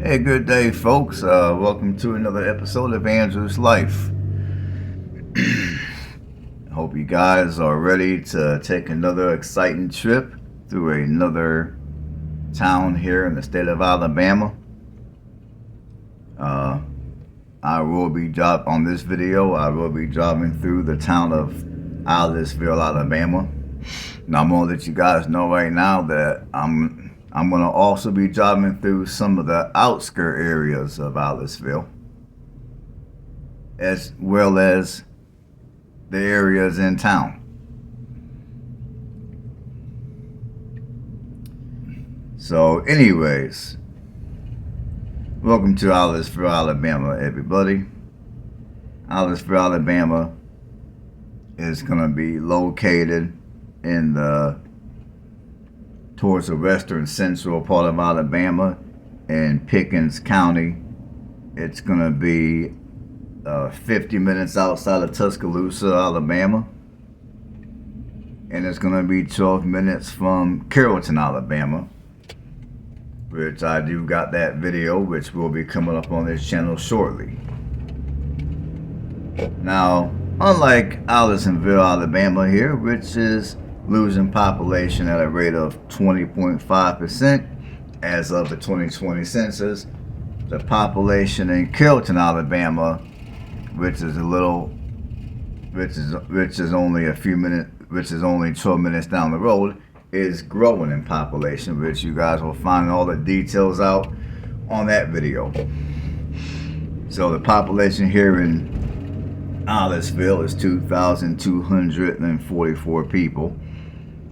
Hey, good day, folks. Welcome to another episode of Andrew's Life. Hope you guys are ready to take another exciting trip through another town here in the state of Alabama. I will be on this video. I will be driving through the town of Aliceville, Alabama. Now I'm gonna let you guys know right now that I'm gonna also be driving through some of the outskirt areas of Aliceville, as well as the areas in town. So, anyways, welcome to Aliceville, Alabama, everybody. Aliceville, Alabama is gonna be located in towards the western central part of Alabama in Pickens County. It's going to be 50 minutes outside of Tuscaloosa, Alabama. And it's going to be 12 minutes from Carrollton, Alabama, which I do got that video, which will be coming up on this channel shortly. Now, unlike Aliceville, Alabama here, which is losing population at a rate of 20.5% as of the 2020 census, the population in Carrollton, Alabama, which is only 12 minutes down the road, is growing in population, which you guys will find all the details out on that video. So the population here in Aliceville is 2,244 people,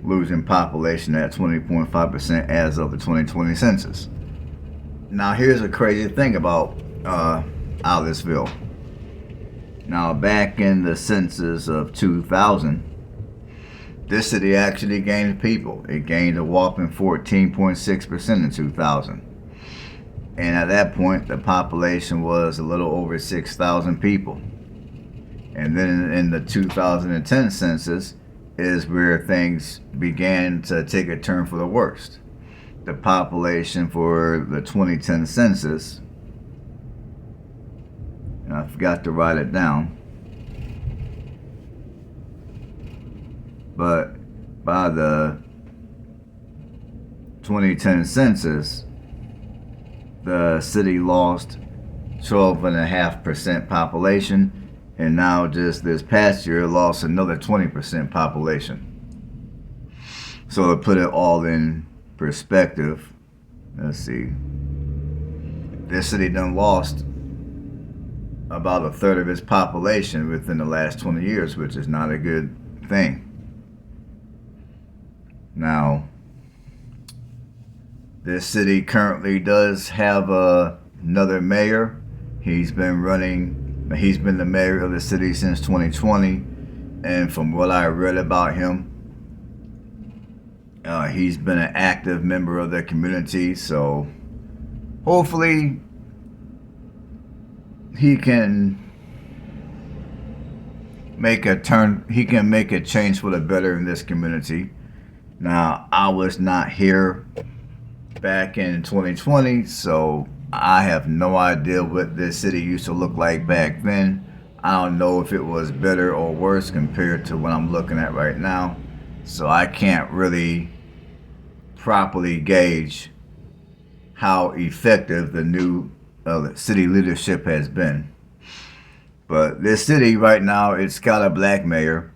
losing population at 20.5% as of the 2020 census. Now, here's a crazy thing about Aliceville. Now, back in the census of 2000, this city actually gained people. It gained a whopping 14.6% in 2000. And at that point, the population was a little over 6,000 people. And then in the 2010 census, is where things began to take a turn for the worst. The population for the 2010 census, and I forgot to write it down, but by the 2010 census, the city lost 12.5% population, and now just this past year lost another 20% population. So to put it all in perspective, let's see, this city done lost about a third of its population within the last 20 years, which is not a good thing. Now, this city currently does have another mayor. He's been the mayor of the city since 2020, and from what I read about him, he's been an active member of the community, so hopefully he can make a change for the better in this community. Now, I was not here back in 2020, so I have no idea what this city used to look like back then. I don't know if it was better or worse compared to what I'm looking at right now. So I can't really properly gauge how effective the new city leadership has been. But this city right now, it's got a black mayor,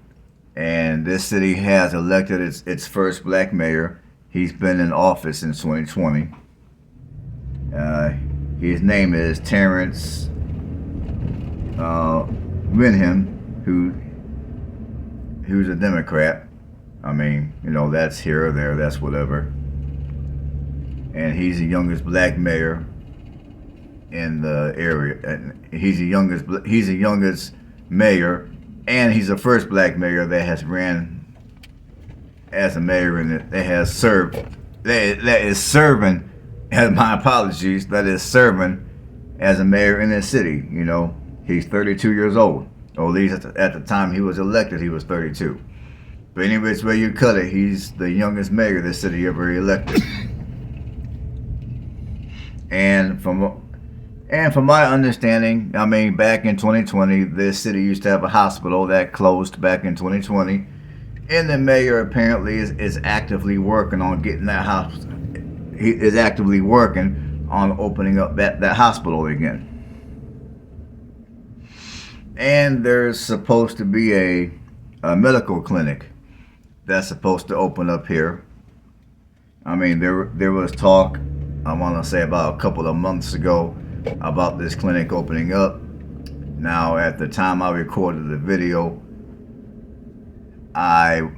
and this city has elected its first black mayor. He's been in office since 2020. His name is Terrence Winham, who's a Democrat. I mean, that's here or there, that's whatever. And he's the youngest black mayor in the area. And he's the youngest mayor, and he's the first black mayor that has ran as a mayor that is serving as a mayor in this city. He's 32 years old. Or at least at the time he was elected, he was 32. But any which way you cut it, he's the youngest mayor this city ever elected. And from my understanding, I mean, back in 2020, this city used to have a hospital that closed back in 2020, and the mayor apparently is actively working on getting that house. He is actively working on opening up that hospital again. And there's supposed to be a medical clinic that's supposed to open up here. I mean, there was talk, I want to say about a couple of months ago, about this clinic opening up. Now, at the time I recorded the video, I'm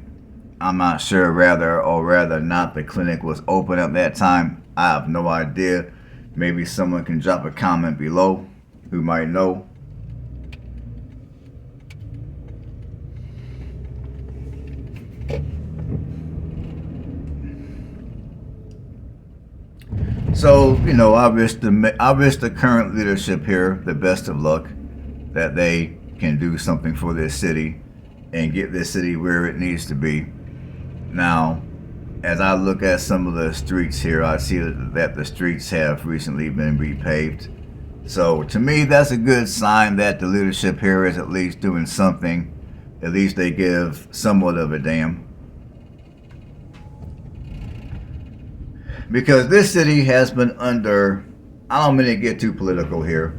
not sure rather not the clinic was open at that time. I have no idea. Maybe someone can drop a comment below who might know. So, I wish the current leadership here the best of luck, that they can do something for this city and get this city where it needs to be. Now, as I look at some of the streets here, I see that the streets have recently been repaved. So to me, that's a good sign that the leadership here is at least doing something. At least they give somewhat of a damn. Because this city has been under, I don't mean to get too political here,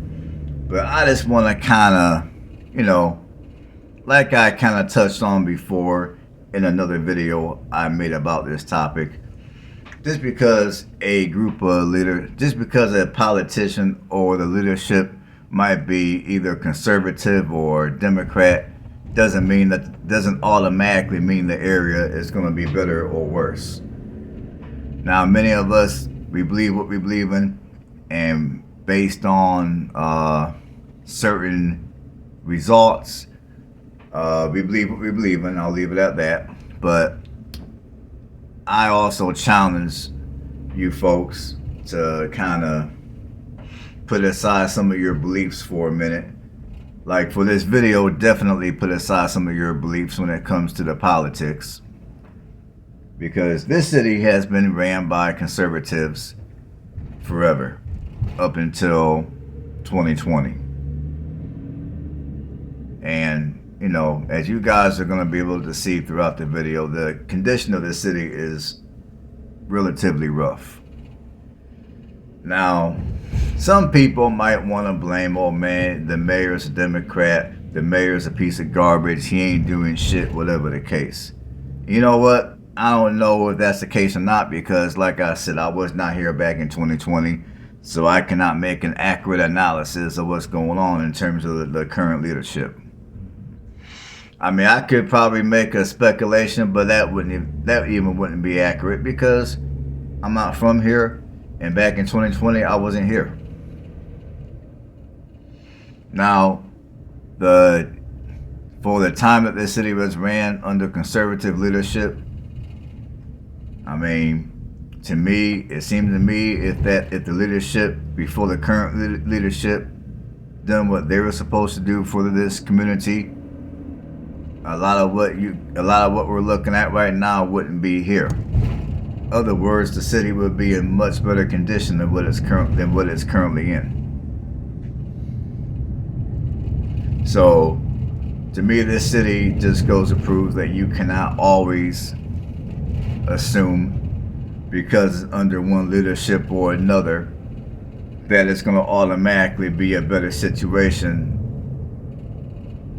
but I just want to kind of, like I kind of touched on before in another video I made about this topic, just because a politician or the leadership might be either conservative or Democrat, doesn't automatically mean the area is going to be better or worse. Now, many of us, we believe what we believe in, and based on certain results, we believe what we believe in. I'll leave it at that. But I also challenge you folks to kind of put aside some of your beliefs for a minute. Like for this video, definitely put aside some of your beliefs when it comes to the politics. Because this city has been ran by conservatives forever, up until 2020. And, as you guys are going to be able to see throughout the video, the condition of the city is relatively rough. Now, some people might want to blame, oh man, the mayor's a Democrat, the mayor's a piece of garbage, he ain't doing shit, whatever the case. You know what? I don't know if that's the case or not, because like I said, I was not here back in 2020, so I cannot make an accurate analysis of what's going on in terms of the current leadership. I mean, I could probably make a speculation, but that even wouldn't be accurate, because I'm not from here, and back in 2020 I wasn't here. Now, for the time that this city was ran under conservative leadership, I mean, to me, it seemed to me if the leadership before the current leadership done what they were supposed to do for this community, a lot of what we're looking at right now wouldn't be here. In other words, the city would be in much better condition than what it's currently in. So, to me, this city just goes to prove that you cannot always assume because it's under one leadership or another that it's going to automatically be a better situation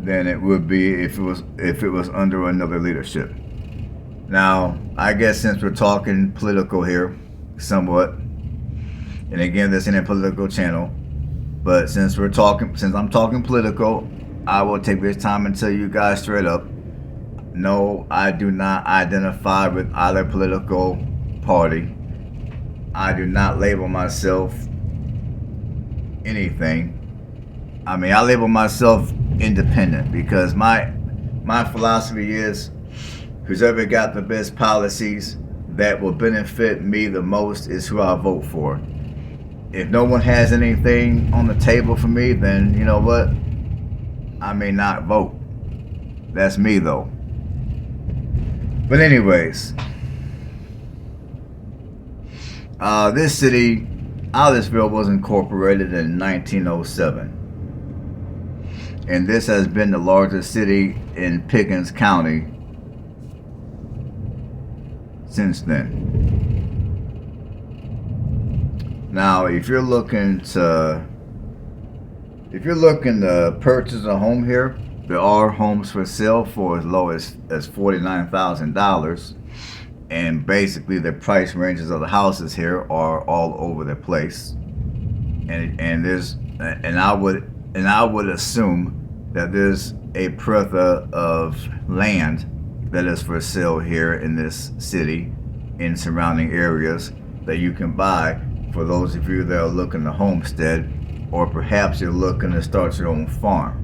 than it would be if it was under another leadership. Now, I guess since we're talking political here, somewhat, and again, this ain't a political channel, but since I'm talking political, I will take this time and tell you guys straight up, no, I do not identify with either political party. I do not label myself anything. I mean, I label myself independent because my philosophy is whoever got the best policies that will benefit me the most is who I vote for. If no one has anything on the table for me, then you know what? I may not vote. That's me though. But anyways, this city Aliceville was incorporated in 1907, and this has been the largest city in Pickens County since then. Now, if you're looking to purchase a home here, there are homes for sale for as low as $49,000, and basically the price ranges of the houses here are all over the place. And I would assume that there's a plethora of land that is for sale here in this city, in surrounding areas, that you can buy for those of you that are looking to homestead, or perhaps you're looking to start your own farm.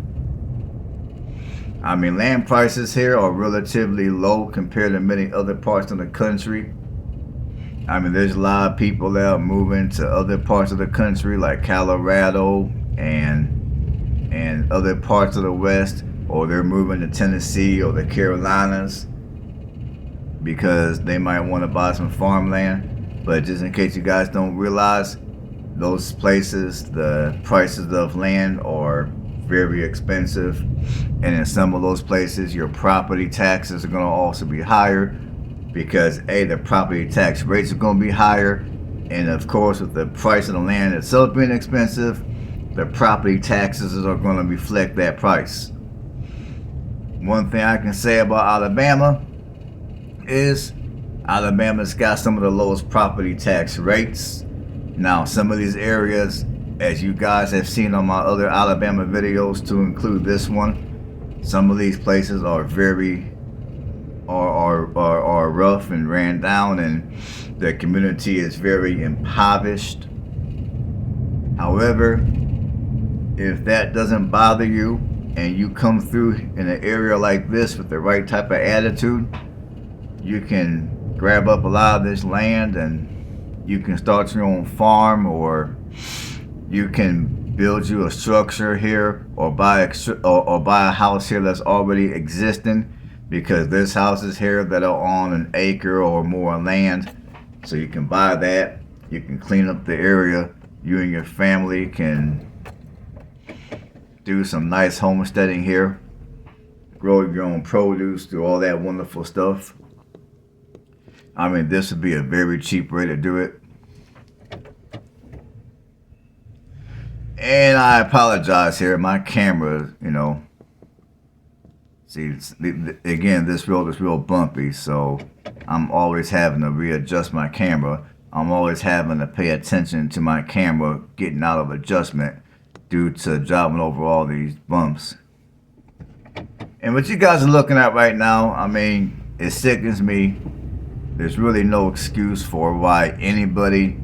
I mean, land prices here are relatively low compared to many other parts of the country. I mean, there's a lot of people that are moving to other parts of the country, like Colorado and other parts of the West, or they're moving to Tennessee or the Carolinas because they might want to buy some farmland. But just in case you guys don't realize, those places, the prices of land are very expensive, and in some of those places your property taxes are going to also be higher, because the property tax rates are going to be higher, and of course with the price of the land itself being expensive, the property taxes are going to reflect that price. One thing I can say about Alabama is Alabama's got some of the lowest property tax rates. Now, some of these areas, as you guys have seen on my other Alabama videos, to include this one, some of these places are are rough and ran down, and the community is very impoverished. However, if that doesn't bother you and you come through in an area like this with the right type of attitude, you can grab up a lot of this land and you can start your own farm, or you can build you a structure here, or buy a house here that's already existing, because there's houses here that are on an acre or more land. So you can buy that, you can clean up the area, you and your family can do some nice homesteading here, grow your own produce, do all that wonderful stuff. I mean, this would be a very cheap way to do it. And I apologize here, my camera, see, again, this road is real bumpy, so I'm always having to readjust my camera. I'm always having to pay attention to my camera getting out of adjustment due to driving over all these bumps. And what you guys are looking at right now, I mean, it sickens me. There's really no excuse for why anybody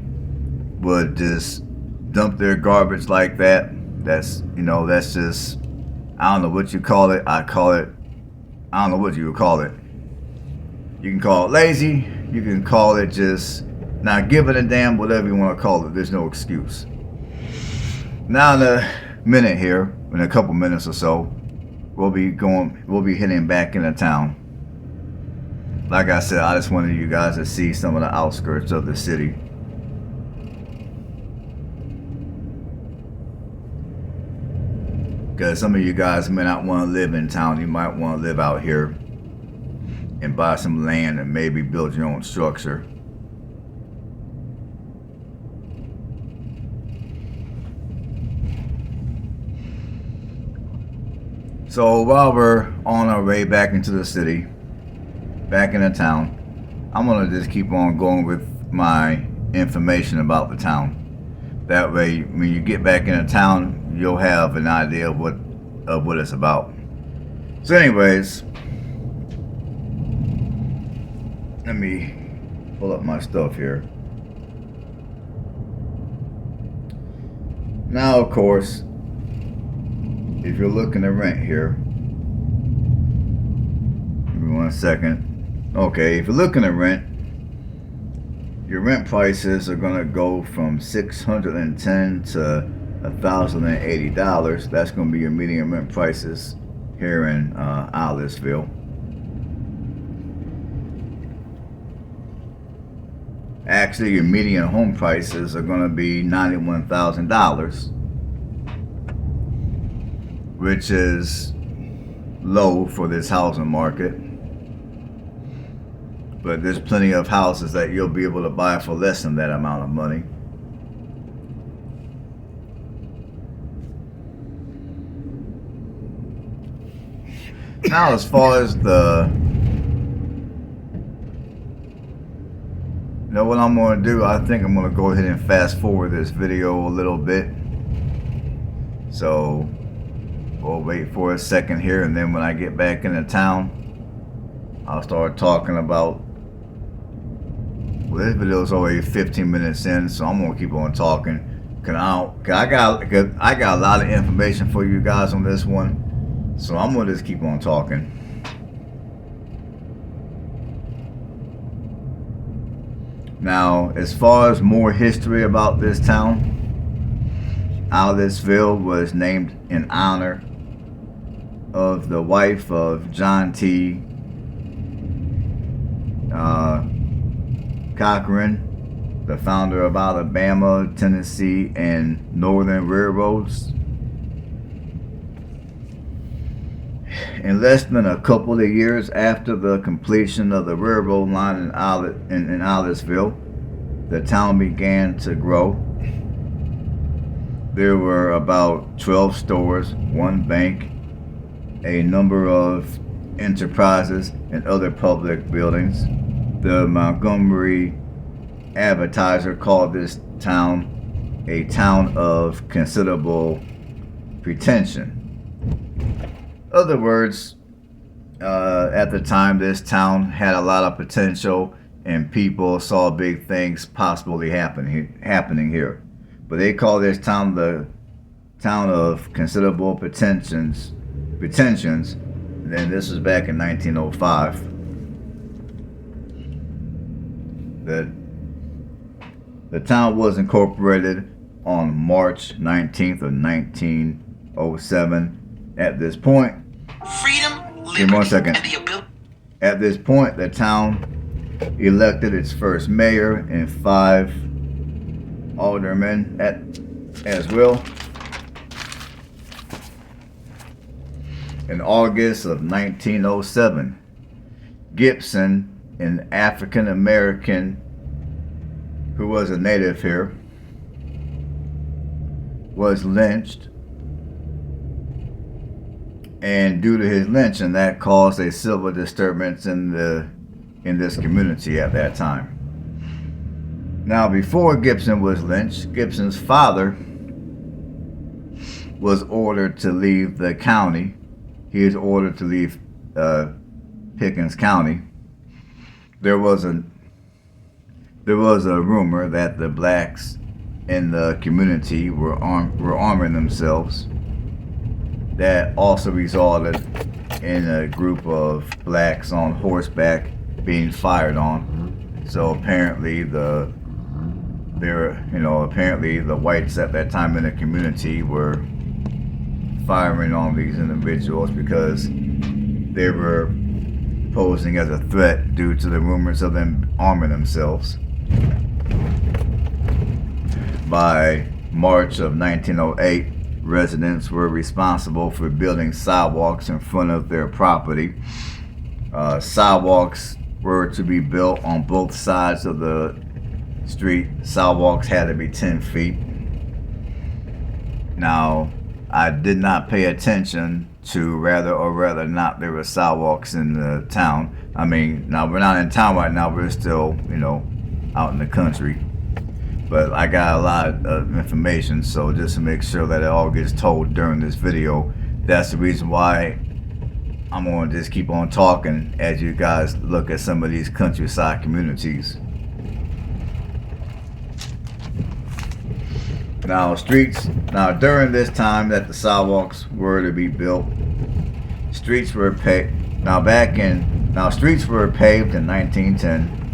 would just dump their garbage like that. That's just, I don't know what you call it. I don't know what you would call it. You can call it lazy. You can call it just not giving a damn, whatever you want to call it. There's no excuse. Now in a minute here, in a couple minutes or so, we'll be heading back into town. Like I said, I just wanted you guys to see some of the outskirts of the city. Because some of you guys may not want to live in town. You might want to live out here and buy some land and maybe build your own structure. So while we're on our way back into the city, back into town, I'm going to just keep on going with my information about the town. That way, when you get back into town, you'll have an idea of what it's about. So anyways, let me pull up my stuff here. Now, of course, if you're looking to rent here, give me 1 second. Okay, if you're looking to rent, your rent prices are gonna go from $610 to $1,080. That's gonna be your median rent prices here in Aliceville. actually your median home prices are going to be $91,000, which is low for this housing market. But there's plenty of houses that you'll be able to buy for less than that amount of money. Now, as far as what I'm going to do, I think I'm going to go ahead and fast forward this video a little bit. So we'll wait for a second here, and then when I get back into town, I'll start talking about. Well, this video is already 15 minutes in, so I'm gonna keep on talking. I got a lot of information for you guys on this one, so I'm gonna just keep on talking. Now, as far as more history about this town, Aliceville was named in honor of the wife of John T. Cochran, the founder of Alabama, Tennessee, and Northern Railroads. In less than a couple of years after the completion of the railroad line in Aliceville, the town began to grow. There were about 12 stores, one bank, a number of enterprises, and other public buildings. The Montgomery Advertiser called this town a town of considerable pretension. In other words, at the time, this town had a lot of potential, and people saw big things possibly happening here. But they call this town the town of considerable pretensions. And then this was back in 1905. The town was incorporated on March 19th of 1907. At this point, freedom, liberty, give me 1 second. and the ability. At this point, the town elected its first mayor and 5 aldermen as well. In August of 1907, Gibson, an African American who was a native here, was lynched, and due to his lynching, that caused a civil disturbance in this community at that time. Now, before Gibson was lynched, Gibson's father was ordered to leave the county. He was ordered to leave Pickens County. There was a rumor that the blacks in the community were arming themselves. That also resulted in a group of blacks on horseback being fired on. So apparently the whites at that time in the community were firing on these individuals because they were posing as a threat due to the rumors of them arming themselves. By March of 1908, residents were responsible for building sidewalks in front of their property. Sidewalks were to be built on both sides of the street. Sidewalks had to be 10 feet. Now, I did not pay attention to whether or not there were sidewalks in the town. I mean, now we're not in town right now, we're still, out in the country. But I got a lot of information, so just to make sure that it all gets told during this video, that's the reason why I'm going to just keep on talking as you guys look at some of these countryside communities. Now, during this time that the sidewalks were to be built, streets were paved. Streets were paved in 1910.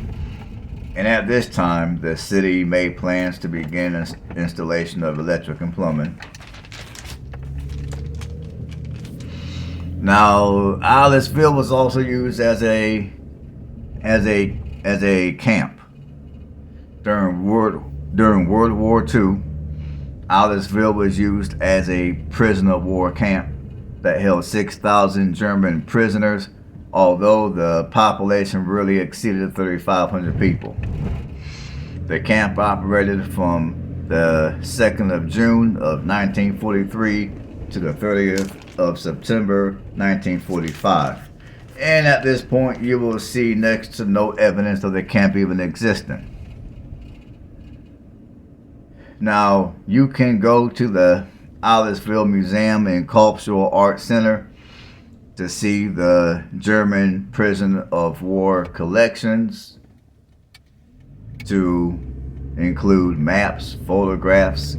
And at this time, the city made plans to begin installation of electric and plumbing. Now, Aliceville was also used as a camp. During World War II, Aliceville was used as a prisoner of war camp that held 6,000 German prisoners, although the population really exceeded 3,500 people. The camp operated from the 2nd of June of 1943 to the 30th of September 1945. And at this point, you will see next to no evidence of the camp even existing. Now, you can go to the Aliceville Museum and Cultural Arts Center to see the German prison of war collections, to include maps, photographs,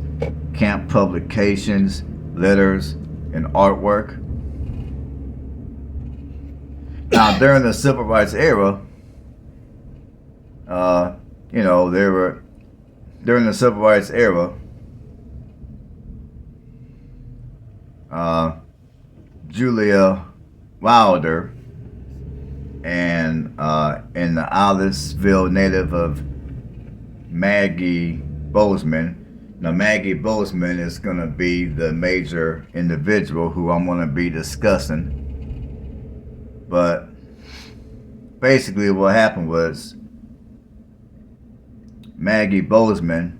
camp publications, letters, and artwork. Now, during the Civil Rights era, during the Civil Rights era, Julia Wilder and the Aliceville native of Maggie Bozeman. Now, Maggie Bozeman is going to be the major individual who I'm going to be discussing. But basically what happened was Maggie Bozeman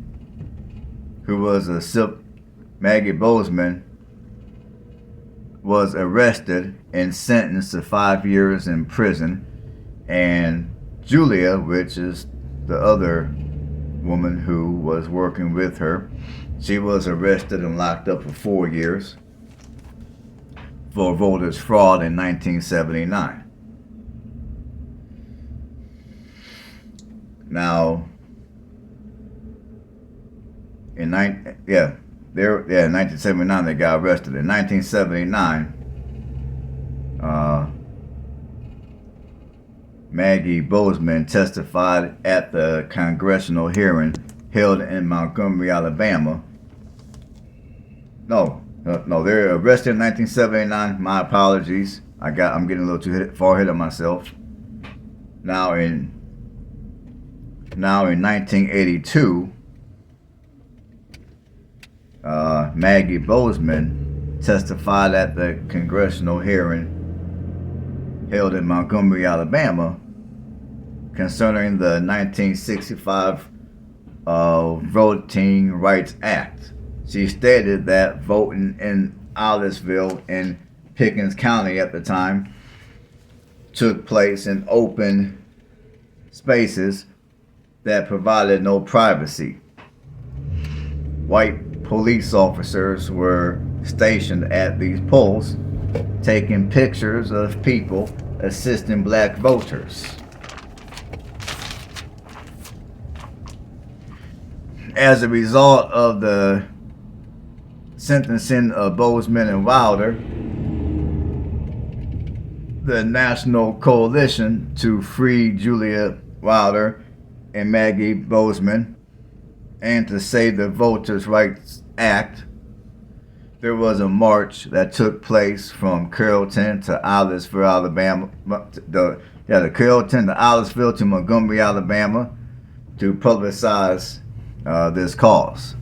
was arrested and sentenced to 5 years in prison, and Julia, which is the other woman who was working with her, she was arrested and locked up for 4 years for voters fraud in 1979. Now, in 1979 they got arrested. In 1979, Maggie Bozeman testified at the congressional hearing held in Montgomery, Alabama. No, they're arrested in 1979. My apologies. I'm getting a little too far ahead of myself. Now in 1982, Maggie Bozeman testified at the congressional hearing held in Montgomery, Alabama, concerning the 1965 Voting Rights Act. She stated that voting in Aliceville and Pickens County at the time took place in open spaces that provided no privacy. White police officers were stationed at these polls, taking pictures of people assisting black voters. As a result of the sentencing of Bozeman and Wilder, the National Coalition to Free Julia Wilder and Maggie Bozeman and to Save the Voters' Rights Act, there was a march that took place from Carrollton to Aliceville, Alabama. The Carrollton to Aliceville to Montgomery, Alabama, to publicize this cause.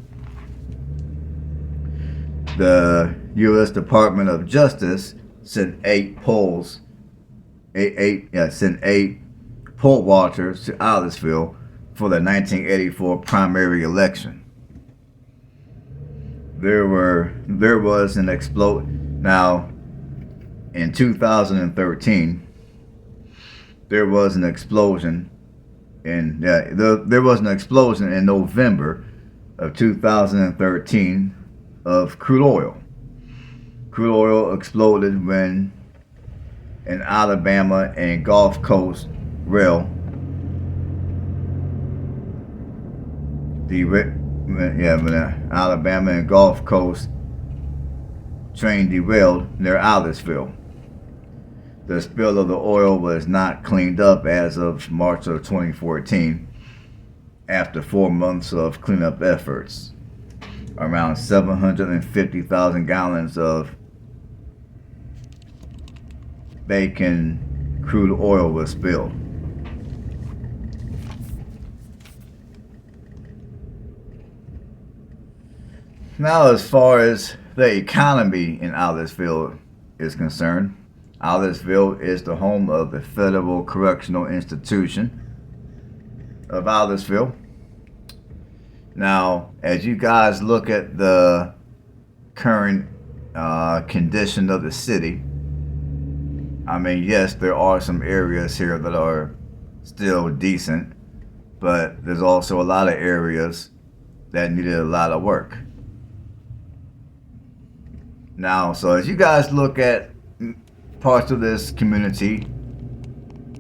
The U.S. Department of Justice sent eight poll watchers to Aliceville for the 1984 primary election. There was an explosion. Now, in 2013, there was an explosion. There was an explosion in November of 2013 of crude oil. Crude oil exploded when an Alabama and Gulf Coast rail when an Alabama and Gulf Coast train derailed near Aliceville. The spill of the oil was not cleaned up as of March of 2014 after 4 months of cleanup efforts. Around 750,000 gallons of bacon crude oil was spilled. Now, as far as the economy in Aliceville is concerned, Aliceville is the home of the Federal Correctional Institution of Aliceville. Now, as you guys look at the current condition of the city, I mean, yes, there are some areas here that are still decent, but there's also a lot of areas that needed a lot of work. Now, so as you guys look at parts of this community,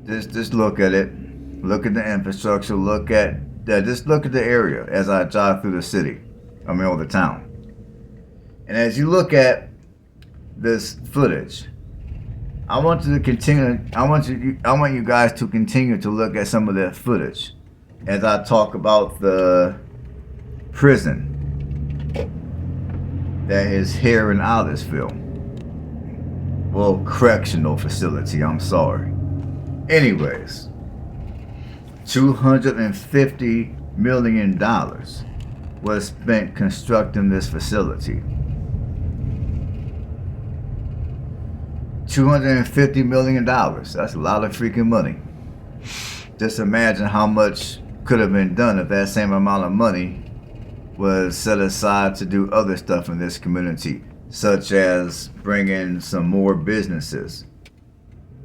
just look at it, look at the infrastructure, just look at the area as I drive through the city, or the town. And as you look at this footage, I want you guys to continue to look at some of that footage as I talk about the prison that is here in Aliceville. Well, correctional facility, I'm sorry. Anyways, $250 million was spent constructing this facility. $250 million. That's a lot of freaking money. Just imagine how much could have been done if that same amount of money was set aside to do other stuff in this community, such as bring in some more businesses.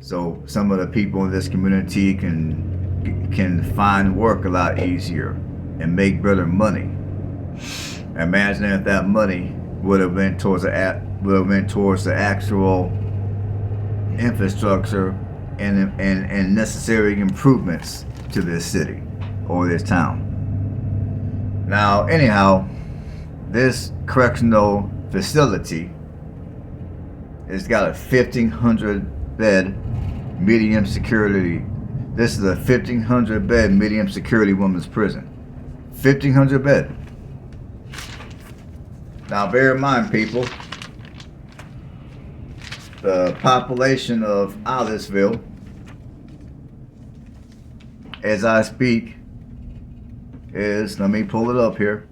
So some of the people in this community can find work a lot easier and make better money. Imagine if that money would have went towards the actual infrastructure and necessary improvements to this city or this town. Now, anyhow, this correctional facility has got a 1,500 bed medium security. This is a 1,500 bed medium security women's prison. 1,500 bed. Now, bear in mind, people, the population of Aliceville, as I speak, is, let me pull it up here.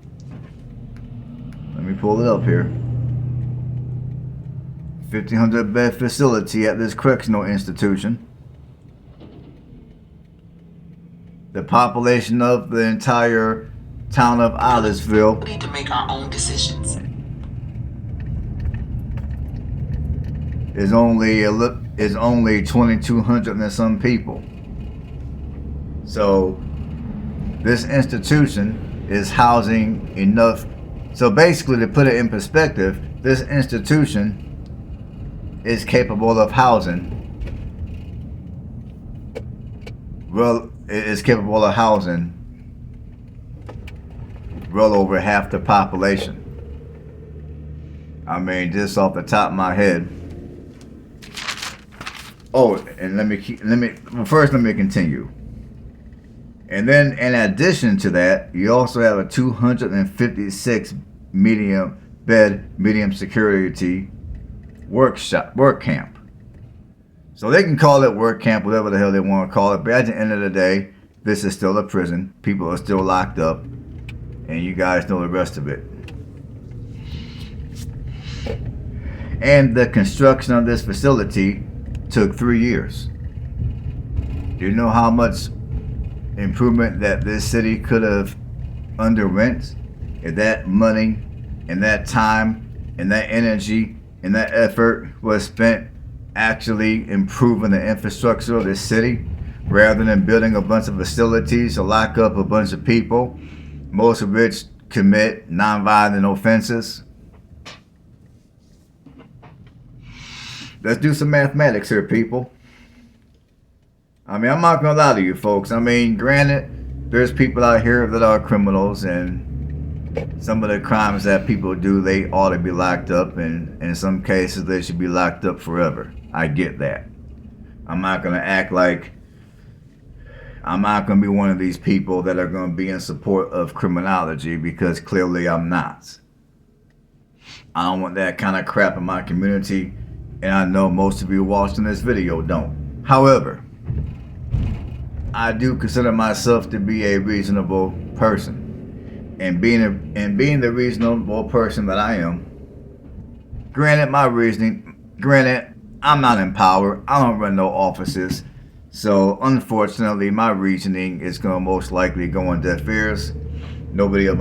1,500 bed facility at this correctional institution. The population of the entire town of Aliceville We need to make our own decisions. is only 2,200 and some people. So this institution is housing enough. So basically, to put it in perspective, this institution is capable of housing. Well, it is capable of housing well over half the population. I mean, just off the top of my head. Oh, and let me continue. And then, in addition to that, you also have a 256 medium security work camp. So they can call it work camp, whatever the hell they want to call it. But at the end of the day, this is still a prison. People are still locked up, and you guys know the rest of it. And the construction of this facility took 3 years. Do you know how much improvement that this city could have underwent if that money and that time and that energy and that effort was spent actually improving the infrastructure of this city, rather than building a bunch of facilities to lock up a bunch of people, most of which commit nonviolent offenses? Let's do some mathematics here, people. I mean, I'm not gonna lie to you folks. I mean, granted, there's people out here that are criminals, and some of the crimes that people do, they ought to be locked up, and in some cases they should be locked up forever. I get that. I'm not gonna act like I'm not gonna be one of these people that are gonna be in support of criminology, because clearly I'm not. I don't want that kind of crap in my community, and I know most of you watching this video don't. However, I do consider myself to be a reasonable person. and being the reasonable person that I am, granted, I'm not in power. I don't run no offices. So unfortunately, my reasoning is going to most likely go on deaf ears. Nobody of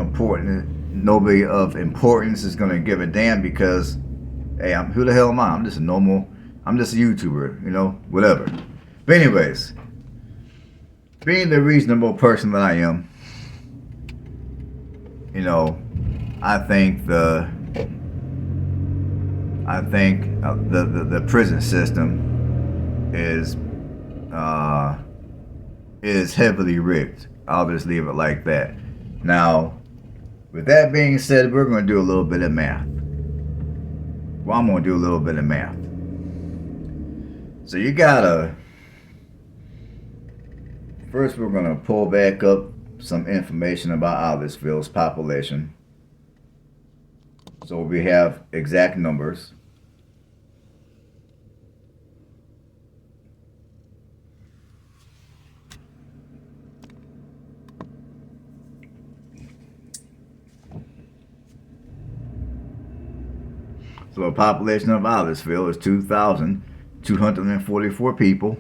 importance is going to give a damn because, hey, who the hell am I? I'm just a YouTuber, whatever. But anyways, being the reasonable person that I am, I think the prison system is heavily rigged. I'll just leave it like that. Now, with that being said, we're going to do a little bit of math. Well, I'm going to do a little bit of math. So first we're going to pull back up some information about Aliceville's population. So we have exact numbers. So the population of Aliceville is 2,244 people.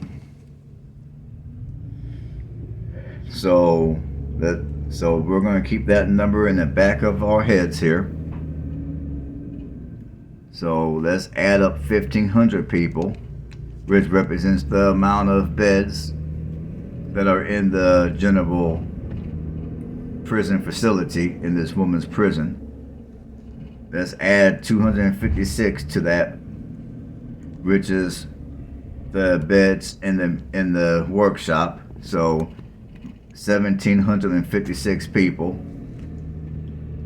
So we're going to keep that number in the back of our heads here. So let's add up 1,500 people, which represents the amount of beds that are in the general prison facility in this woman's prison. Let's add 256 to that, which is the beds in the workshop. So 1,756 people,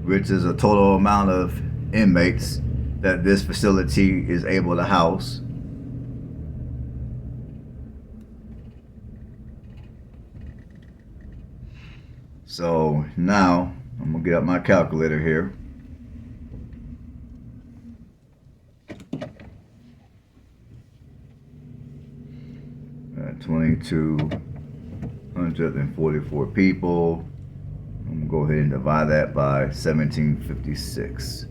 which is a total amount of inmates that this facility is able to house. So now I'm gonna get up my calculator here. 2,244 people. I'm gonna go ahead and divide that by 1,756.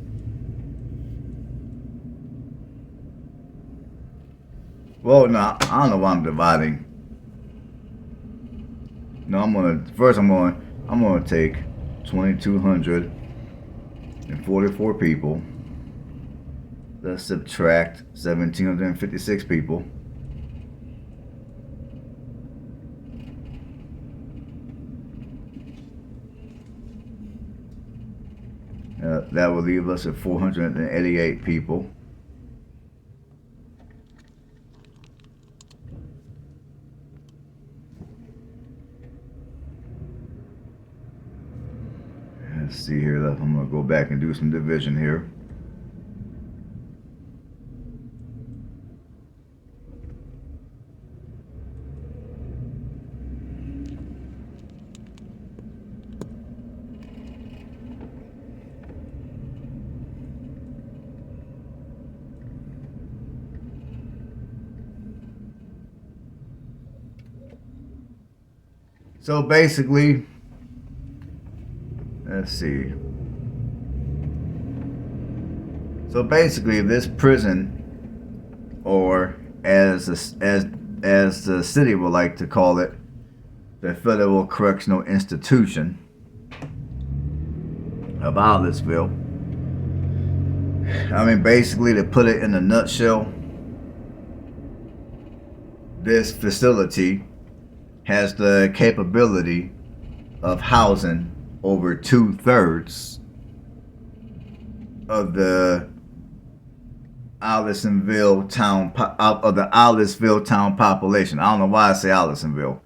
Well, no, I don't know why I'm dividing. No, I'm gonna take 2,244 people. Let's subtract 1,756 people. That will leave us at 488 people. Let's see here. I'm going to go back and do some division here. So basically, let's see. So basically, this prison, or as the city would like to call it, the Federal Correctional Institution of Aliceville. I mean, basically, to put it in a nutshell, this facility has the capability of housing over 2/3 of the Aliceville town population. I don't know why I say Aliceville.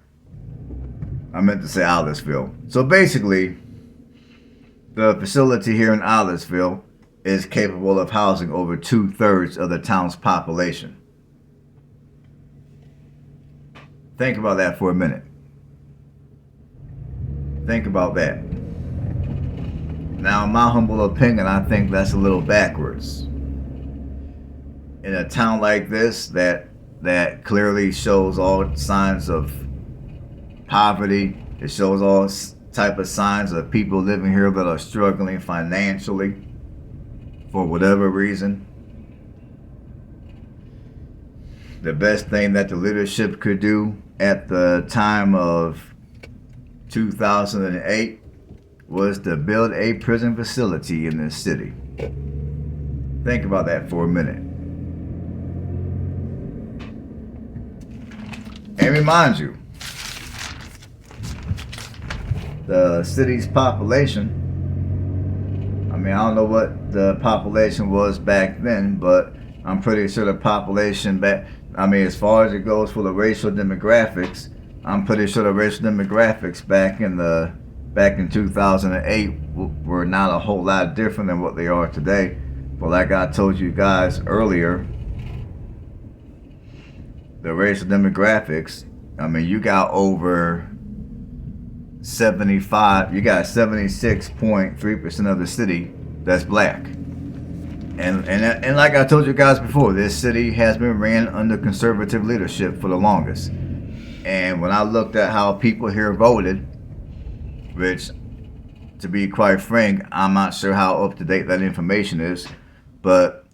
I meant to say Aliceville. So basically, the facility here in Aliceville is capable of housing over 2/3 of the town's population. Think about that for a minute. Think about that. Now, in my humble opinion, I think that's a little backwards. In a town like this that clearly shows all signs of poverty, it shows all type of signs of people living here that are struggling financially for whatever reason. The best thing that the leadership could do at the time of 2008 was to build a prison facility in this city. Think about that for a minute. And remind you, the city's population, I mean, I don't know what the population was back then, but I'm pretty sure the population back, I mean, as far as it goes for the racial demographics, I'm pretty sure the racial demographics back in 2008 were not a whole lot different than what they are today. But like I told you guys earlier, the racial demographics, I mean, you got over 76.3% of the city that's black. And like I told you guys before, this city has been ran under conservative leadership for the longest. And when I looked at how people here voted, which, to be quite frank, I'm not sure how up to date that information is, but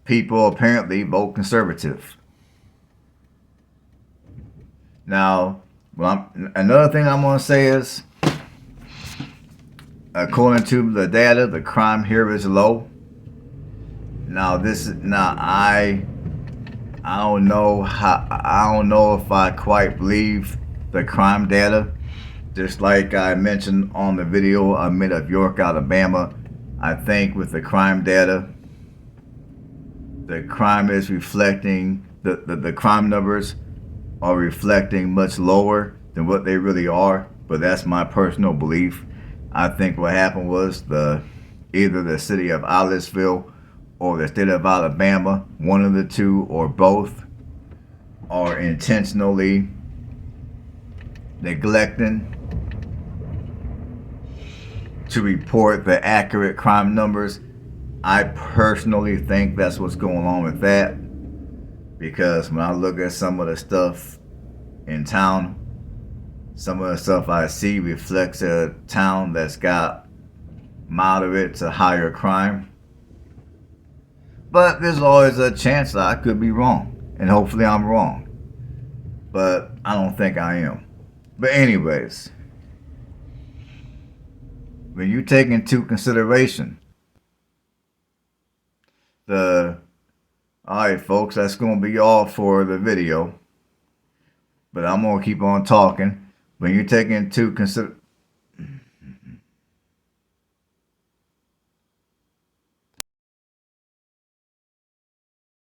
people apparently vote conservative. Now, another thing I'm going to say is, according to the data, the crime here is low. Now I don't know if I quite believe the crime data. Just like I mentioned on the video I made of York, Alabama, I think with the crime data, the crime is reflecting the crime numbers are reflecting much lower than what they really are. But that's my personal belief. I think what happened was either the city of Aliceville or the state of Alabama, one of the two or both, are intentionally neglecting to report the accurate crime numbers. I personally think that's what's going on with that, because when I look at some of the stuff in town, some of the stuff I see reflects a town that's got moderate to higher crime. But there's always a chance that I could be wrong, and hopefully I'm wrong. But I don't think I am. But anyways, when you take into consideration alright folks, that's going to be all for the video. But I'm going to keep on talking. When you take into